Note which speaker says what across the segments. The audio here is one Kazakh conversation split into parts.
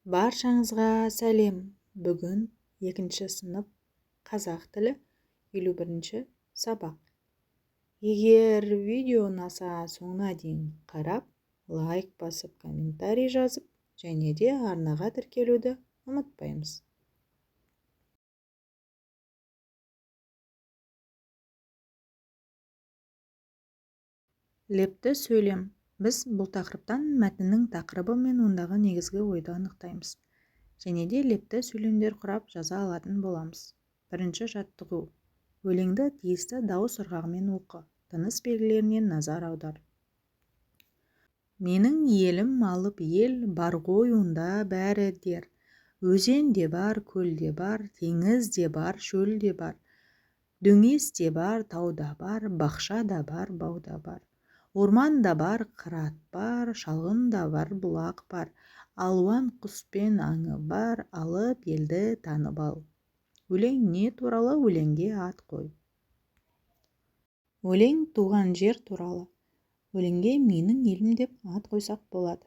Speaker 1: Баршаңызға сәлем. Бүгін 2 сынып қазақ тілі 51 сабақ. Егер видео ұнаса, соңына дейін қарап, лайк басып, комментарий жазып, және де арнаға тіркелуді ұмытпаймыз. Лепті сөйлем. Біз бұл тақырыптан мәтіннің тақырыбы мен ондағы негізгі ойды анықтаймыз. Және де лепті сөйлемдер құрап жаза алатын боламыз. Бірінші жаттығу. Өлеңді тиісті дауыс ырғағымен оқы. Тыныс белгілерінен назар аудар. Менің елім алып ел, бар ғой онда бәрі дер. Өзен де бар, көл де бар, теңіз де бар, шөл де бар. Дөңес те бар, тау да бар, бақша да бар, бау да бар. Орман да бар, қырат бар, шалғын да бар, бұлақ бар. Алуан құс пен аңы бар, алып елді танып ал. Өлең не туралы? Өлеңге ат қой. Өлең туған жер туралы. Өлеңге менің елім деп ат қойсақ болады.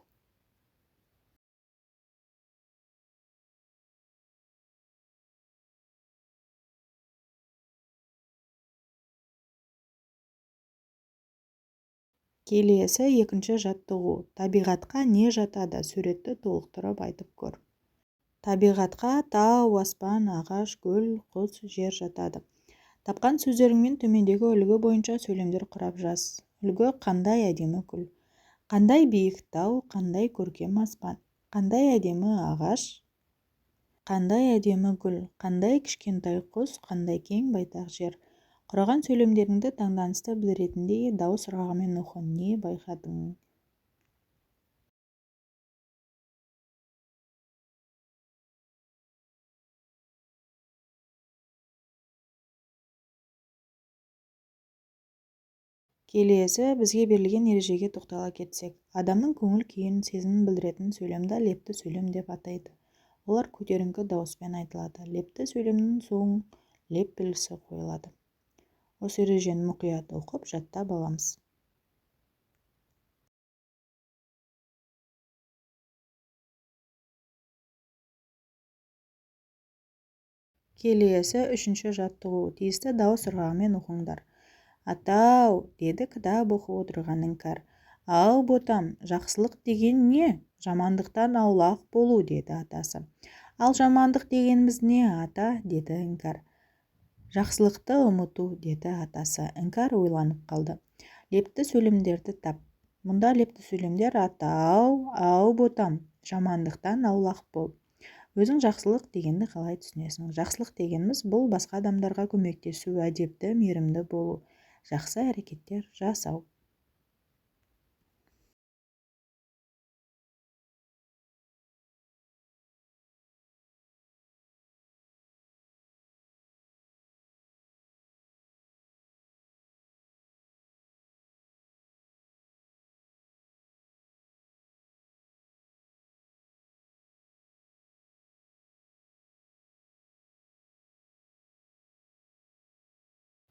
Speaker 1: Келесі екінші жаттығу. Табиғатқа не жатады? Суретті толықтырып айтып көр. Табиғатқа тау, аспан, ағаш, көл, құс, жер жатады. Тапқан сөздеріңмен төмендегі үлгі бойынша сөйлемдер құрап жаз. Үлгі: қандай әдемі гүл, қандай биік тау, қандай көркем аспан, қандай әдемі ағаш, қандай әдемі гүл, қандай кішкентай құс, қандай кең байтақ жер. Құраған сөйлемдеріңді таңданысты білдіретіндей дауыс ырғағымен оқы. Не байқадың? Келесі бізге берілген ережеге тоқтала кетсек. Адамның көңіл күйін, сезімін білдіретін сөйлемді лепті сөйлем деп атайды. Олар көтеріңкі дауыспен айтылады. Лепті сөйлемнің соң леп белгісі қойылады. Осы ережені мұқият оқып, жаттап аламыз. Келесі үшінші жаттығу. Тиісті дауыс ырғағымен оқыңдар. Атау, деді кітап оқып отырған іңкәр. Ау ботам, жақсылық деген не? Жамандықтан аулақ болу, деді атасы. Ал жамандық дегеніміз не, ата? Деді іңкәр. Жақсылықты ұмыту, деді атасы. Іңкәр ойланып қалды. Лепті сөйлемдерді тап. Мұнда лепті сөйлемдер: атау, ау ботам, жамандықтан аулақ бол. Өзің жақсылық дегенді қалай түсінесің? Жақсылық дегеніміз бұл басқа адамдарға көмектесу, әдепті, мейірімді болу, жақсы әрекеттер жасау.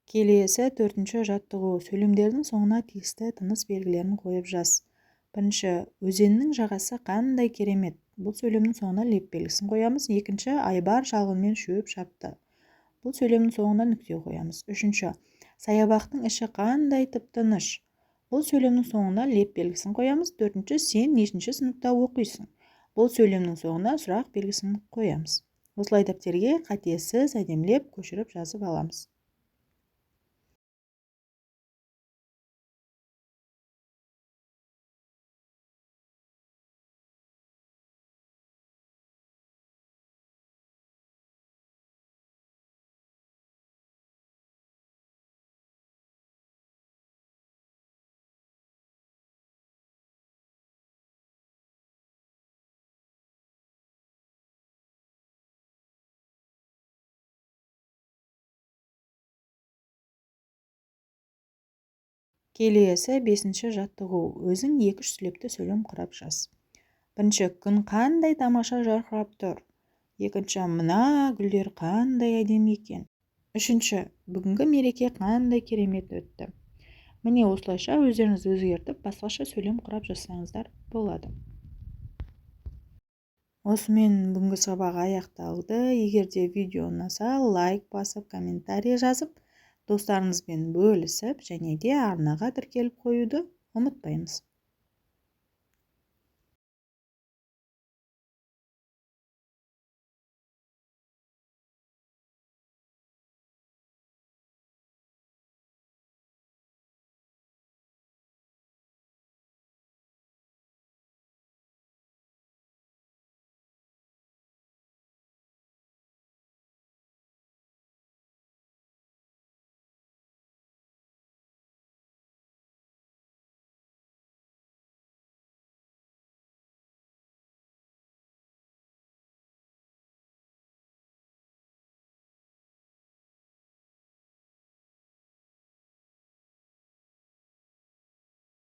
Speaker 1: Келесі төртінші жаттығу. Сөйлемдердің соңына тиісті тыныс белгілерін қойып жаз. Бірінші: өзеннің жағасы қандай керемет. Бұл сөйлемнің соңына леп белгісін қоямыз. Екінші: айбар шалғынмен шөп шапты. Бұл сөйлемнің соңына нүкте қоямыз. Үшінші: саябақтың іші қандай тып-тыныш. Бұл сөйлемнің соңына леп белгісін қоямыз. Төртінші: сен нешінші сыныпта оқисың. Бұл сөйлемнің соңына сұрақ белгісін қоямыз. Осылай дәптерге қатесіз әдемілеп көшіріп жазып аламыз. Келесі бесінші жаттығу. Өзің 2-3 сөйлепті сөйлем құрап жаз. Бірінші: күн қандай тамаша жарқырап тұр. Екінші: мына гүлдер қандай әдемі екен. Үшінші: бүгінгі мереке қандай керемет өтті. Міне осылайша өздеріңіз өзгертіп, басқаша сөйлем құрап жазсаңыздар болады. осымен бүгінгі сабақ аяқталды. Егер де видео ұнаса, лайк басып, комментарий жазып, достарыңызбен бөлісіп, және де арнаға тіркеліп қоюды ұмытпаймыз.